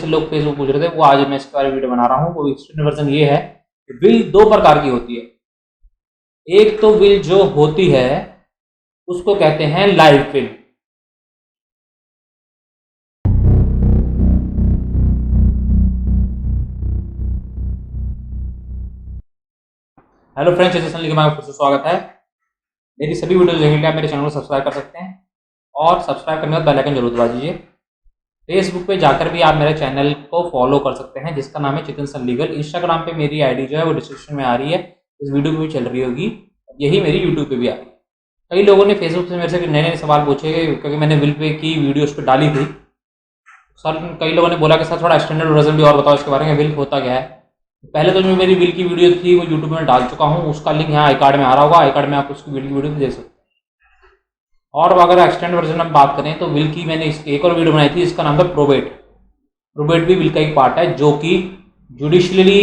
से लोग फेसबुक पूछ रहे थे, वो आज मैं इसके बारे में वीडियो बना रहा हूँ। वो एक्सटेंडेड वर्जन ये है कि विल दो प्रकार की होती है। एक तो विल जो होती है उसको कहते हैं लाइव विल। हेलो फ्रेंड्स, जैसे लिखा में फिर से स्वागत है। मेरी सभी वीडियो देखने के लिए आप मेरे चैनल को सब्सक्राइब कर सकते हैं और सब्सक्राइब करने के बाद बेल आइकन जरूर दबा दीजिए। फेसबुक पे जाकर भी आप मेरे चैनल को फॉलो कर सकते हैं, जिसका नाम है चेतन सन लीगल। इंस्टाग्राम पे मेरी आईडी जो है वो डिस्क्रिप्शन में आ रही है, इस वीडियो पे भी चल रही होगी, यही मेरी यूट्यूब पे भी आ रही है। कई लोगों ने फेसबुक से मेरे से नए नए सवाल पूछे, क्योंकि मैंने विल पे की वीडियो उस पर डाली थी। सर कई लोगों ने बोला कि सर थोड़ा एक्सटेंडेड वर्जन भी और बताओ इसके बारे में, विल होता क्या है। पहले तो जो मेरी विल की वीडियो थी वो यूट्यूब में डाल चुका हूँ, उसका लिंक यहाँ आई कार्ड में आ रहा होगा। आई कार्ड में आप उसकी विल की वीडियो देख सकते हैं। और अगर एक्सटेंड वर्जन में बात करें तो विल की मैंने एक और वीडियो बनाई थी, इसका नाम था प्रोबेट। प्रोबेट भी विल का एक पार्ट है, जो कि जुडिशियली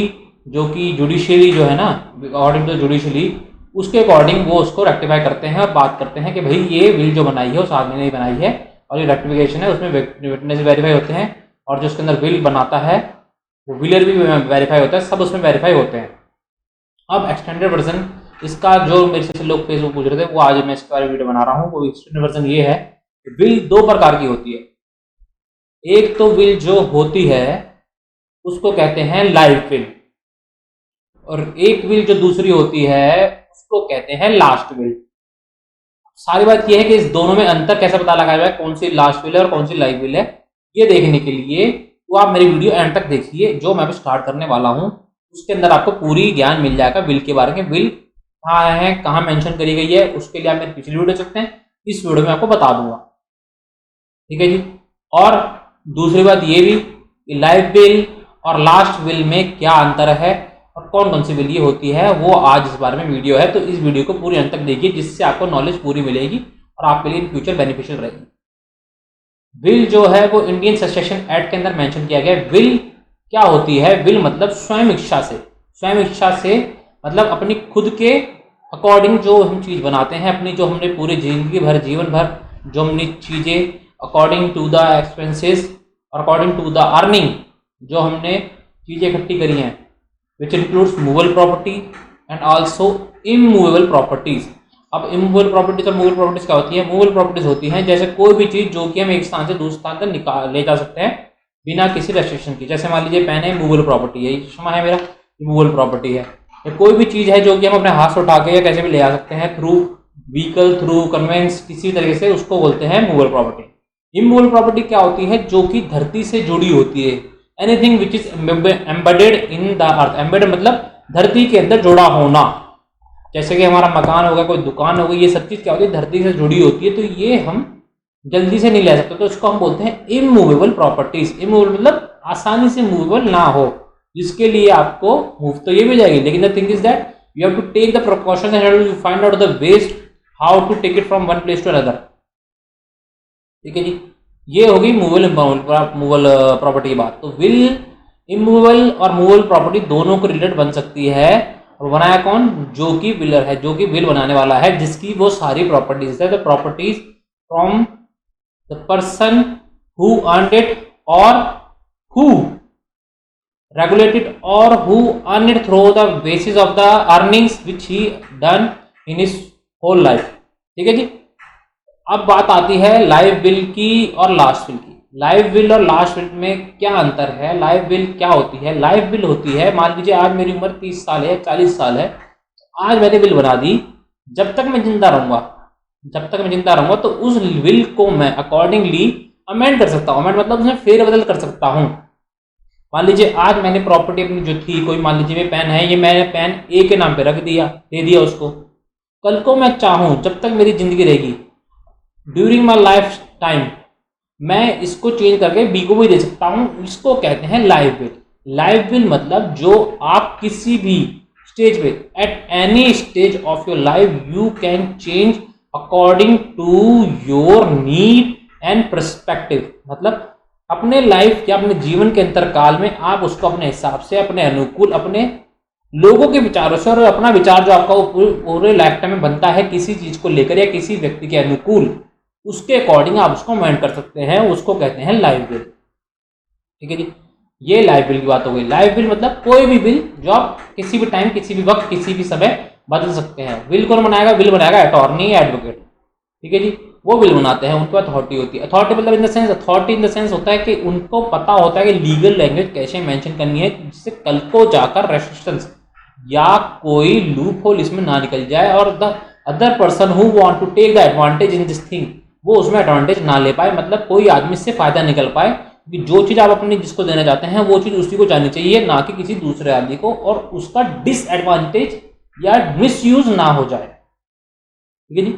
जो है ना, अकॉर्डिंग टू जुडिशियली, उसके अकॉर्डिंग वो उसको रेक्टिफाई करते हैं और बात करते हैं कि भाई ये विल जो बनाई है उस आदमी ने बनाई है और ये रेक्टिफिकेशन है, उसमें विटनेस वेरीफाई होते हैं और जो उसके अंदर विल बनाता है वो विलर भी वेरीफाई होता है, सब उसमें वेरीफाई होते हैं। अब एक्सटेंडेड वर्जन इसका जो मेरे से लोग फेसबुक पूछ रहे थे, वो आज मैं इसके बारे में वीडियो बना रहा हूँ। वो एक्सटेंडेड वर्जन ये है कि विल दो प्रकार की होती है। एक तो विल जो होती है उसको कहते हैं लाइव विल, और एक विल जो दूसरी होती है उसको कहते हैं लास्ट विल। सारी बात यह है कि इस दोनों में अंतर कैसे पता लगाया जाए, कौन सी लास्ट विल है और कौन सी लाइव विल है, ये देखने के लिए तो आप मेरी वीडियो एंड तक देखिए। जो मैं अभी स्टार्ट करने वाला हूं उसके अंदर आपको पूरी ज्ञान मिल जाएगा विल के बारे में। विल कहाँ है, कहाँ मेंशन करी गई है, उसके लिए आप मेरी पिछली वीडियो देख सकते हैं, इस वीडियो में आपको बता दूंगा। ठीक है जी। और दूसरी बात ये भी कि लाइव विल और लास्ट विल में क्या अंतर है और कौन कौन सी विल ये होती है, वो आज इस बारे में वीडियो है। तो इस वीडियो को पूरी अंत तक देखिए, जिससे आपको नॉलेज पूरी मिलेगी और आपके लिए इन फ्यूचर बेनिफिशियल रहेगी। विल जो है वो इंडियन सक्सेशन एक्ट के अंदर मेंशन किया गया है। विल क्या होती है? विल मतलब स्वयं इच्छा से। स्वयं इच्छा से मतलब अपनी खुद के अकॉर्डिंग जो हम चीज बनाते हैं, अपनी जो हमने पूरी जिंदगी भर, जीवन भर जो हमने चीजें अकॉर्डिंग टू द एक्सपेंसेस और अकॉर्डिंग टू द अर्निंग जो हमने चीजें इकट्ठी करी हैं, which includes movable property and also immovable properties. अब इमूवेबल प्रॉपर्टीज और मूवेबल प्रॉपर्टीज क्या होती है? मूवेबल प्रॉपर्टीज होती हैं जैसे कोई भी चीज जो कि हम एक स्थान से दूसरे स्थान तक ले जा सकते हैं बिना किसी रेस्ट्रिक्शन की। जैसे मान लीजिए पेन है, मूवेबल प्रॉपर्टी है, ये चश्मा है मेरा, मूवेबल प्रॉपर्टी है। या कोई भी चीज है जो कि हम अपने हाथ से उठा के या कैसे भी ले जा सकते हैं, थ्रू व्हीकल, थ्रू कन्वेंस, किसी तरीके से, उसको बोलते हैं मूवेबल प्रॉपर्टी। इमूवेबल प्रॉपर्टी क्या होती है? जो कि धरती से जुड़ी होती है। Anything which is embedded in the earth. Embedded मतलब धरती के अंदर जुड़ा होना। जैसे कि हमारा मकान हो गया, कोई दुकान हो गई, ये सब चीज क्या होती है? धरती से जुड़ी होती है, तो ये हम जल्दी से नहीं ले सकते, तो इसको हम बोलते हैं इमूवेबल प्रॉपर्टीज। इमूवेबल मतलब आसानी से मूवेबल ना हो, जिसके लिए आपको मूव तो ये भी जाएगी, लेकिन the thing is that you have to take the precautions and you find out the waste how to take it from one place to another. ठीक है जी, ये होगी मूवेबल प्रॉपर्टी की बात। तो विल, इमूवेबल और मूवेबल प्रॉपर्टी दोनों को रिलेटेड बन सकती है। और बनाया कौन? जो कि विलर है, जो कि विल बनाने वाला है, जिसकी वो सारी प्रॉपर्टीज है। The properties from the person who earned it और who regulated or who earn it through the basis of the earnings which he done in his whole life। ठीक है जी। अब बात आती है लाइव बिल की और लास्ट बिल की। लाइव बिल और लास्ट बिल में क्या अंतर है? लाइव बिल क्या होती है? लाइव बिल होती है, मान लीजिए आज मेरी उम्र 30 साल है, 40 साल है, आज मैंने बिल बना दी। जब तक मैं जिंदा रहूंगा तो उस बिल को मैं अकॉर्डिंगली अमेंड कर सकता हूं। अमेंड मतलब उसमें फेरबदल कर सकता हूं। मान लीजिए आज मैंने प्रॉपर्टी अपनी जो थी, कोई मान लीजिए पेन है, ये मैंने पेन ए के नाम पे रख दिया, दे दिया उसको। कल को मैं चाहूं, जब तक मेरी जिंदगी रहेगी, ड्यूरिंग माई लाइफ टाइम, मैं इसको चेंज करके बी को भी दे सकता हूं। इसको कहते हैं लाइव बिल। लाइव बिल मतलब जो आप किसी भी स्टेज पे, at any stage of your life, you can change according to your need and perspective. मतलब अपने लाइफ या अपने जीवन के अंतरकाल में आप उसको अपने हिसाब से, अपने अनुकूल, अपने लोगों के विचारों से, और अपना विचार जो आपका पूरे लाइफ टाइम में बनता है किसी चीज को लेकर या किसी व्यक्ति के अनुकूल, उसके अकॉर्डिंग आप उसको अमेंड कर सकते हैं। उसको कहते हैं लाइव बिल। ठीक है जी। ये लाइव विल की बात हो गई। लाइव विल मतलब कोई भी विल जो आप किसी भी टाइम, किसी भी वक्त, किसी भी समय बदल सकते हैं। विल कौन बनाएगा? विल बनाएगा अटॉर्नी या एडवोकेट, ठीक है जी, वो विल बनाते हैं, उनके पास अथॉरिटी होती है। अथॉरिटी मतलब in the sense, authority in the sense होता है कि उनको पता होता है कि लीगल लैंग्वेज कैसे मेंशन करनी है जिससे कल को जाकर रेस्ट्रिक्शंस या कोई लूप होल इसमें ना निकल जाए और the other person who want to take the advantage in this thing वो उसमें एडवांटेज ना ले पाए, मतलब कोई आदमी इससे फायदा निकल पाए कि जो चीज़ आप अपनी जिसको देना चाहते हैं वो चीज़ उसी को जानी चाहिए, ना कि किसी दूसरे आदमी को, और उसका डिसएडवांटेज या मिसयूज ना हो जाए, ठीक है जी।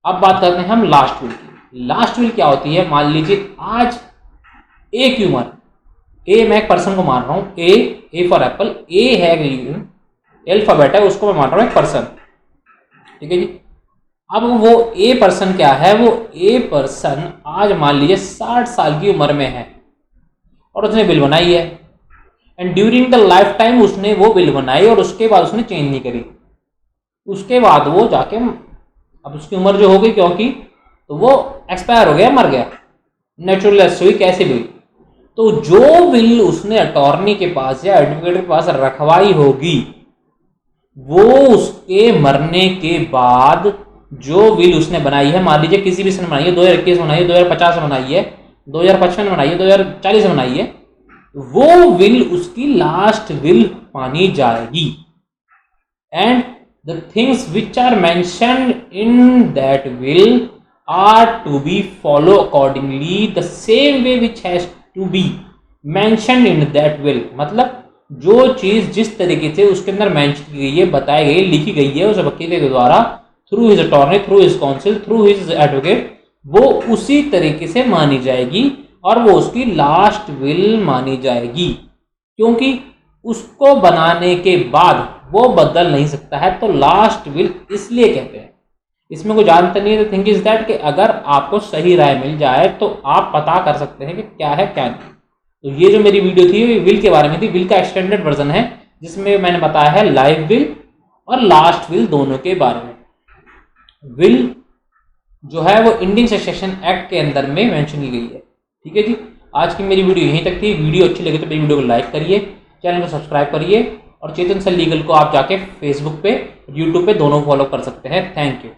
अब बात करते हैं हम लास्ट विल की। लास्ट विल क्या होती है? मान लीजिए आज ए की उम्र, ए मैं एक पर्सन को मान रहा हूं, ए फॉर एप्पल, ए है अल्फाबेट है, उसको मैं मान रहा हूं एक पर्सन, ठीक है जी। अब वो ए पर्सन क्या है? वो ए पर्सन आज मान लीजिए 60 साल की उम्र में है और उसने बिल बनाई है, and during the life time उसने वो बिल बनाई और उसके बाद उसने चेंज नहीं करी। उसके बाद वो जाके, अब उसकी उम्र जो हो गई क्योंकि, तो वो एक्सपायर हो गया, मर गया, नेचुरल डेथ हुई, कैसे हुई, तो जो बिल उसने अटॉर्नी के पास या एडवोकेट के पास रखवाई होगी वो उसके मरने के बाद जो विल उसने बनाई है, मान लीजिए किसी भी सन बनाई है, 2021 बनाई है, 2050 में बनाई है, 2055 में बनाई है, 2040 में बनाई है, वो विल उसकी लास्ट विल मानी जाएगी। And the things which are mentioned in that will are to be follow accordingly the same way which has to be mentioned in that will, मतलब जो चीज जिस तरीके से उसके अंदर मेंशन की गई है, बताई गई, लिखी गई है उस वकील के द्वारा, through his attorney, through his council, through his advocate, वो उसी तरीके से मानी जाएगी और वो उसकी लास्ट विल मानी जाएगी, क्योंकि उसको बनाने के बाद वो बदल नहीं सकता है, तो लास्ट विल इसलिए कहते हैं। इसमें कोई जानता नहीं है। द थिंग इज दैट कि अगर आपको सही राय मिल जाए तो आप पता कर सकते हैं कि क्या है क्या नहीं। तो ये जो मेरी वीडियो थी ये विल के बारे में थी। विल का एक्सटेंडेड वर्जन है जिसमें मैंने बताया है लाइव विल और लास्ट विल दोनों के बारे में। विल जो है वो इंडियन सक्सेशन एक्ट के अंदर में मेंशन की गई है, ठीक है जी। आज की मेरी वीडियो यहीं तक थी। वीडियो अच्छी लगे तो मेरी वीडियो को लाइक करिए, चैनल को सब्सक्राइब करिए, और चेतन सर लीगल को आप जाके फेसबुक पे, यूट्यूब पे दोनों फॉलो कर सकते हैं। Thank you.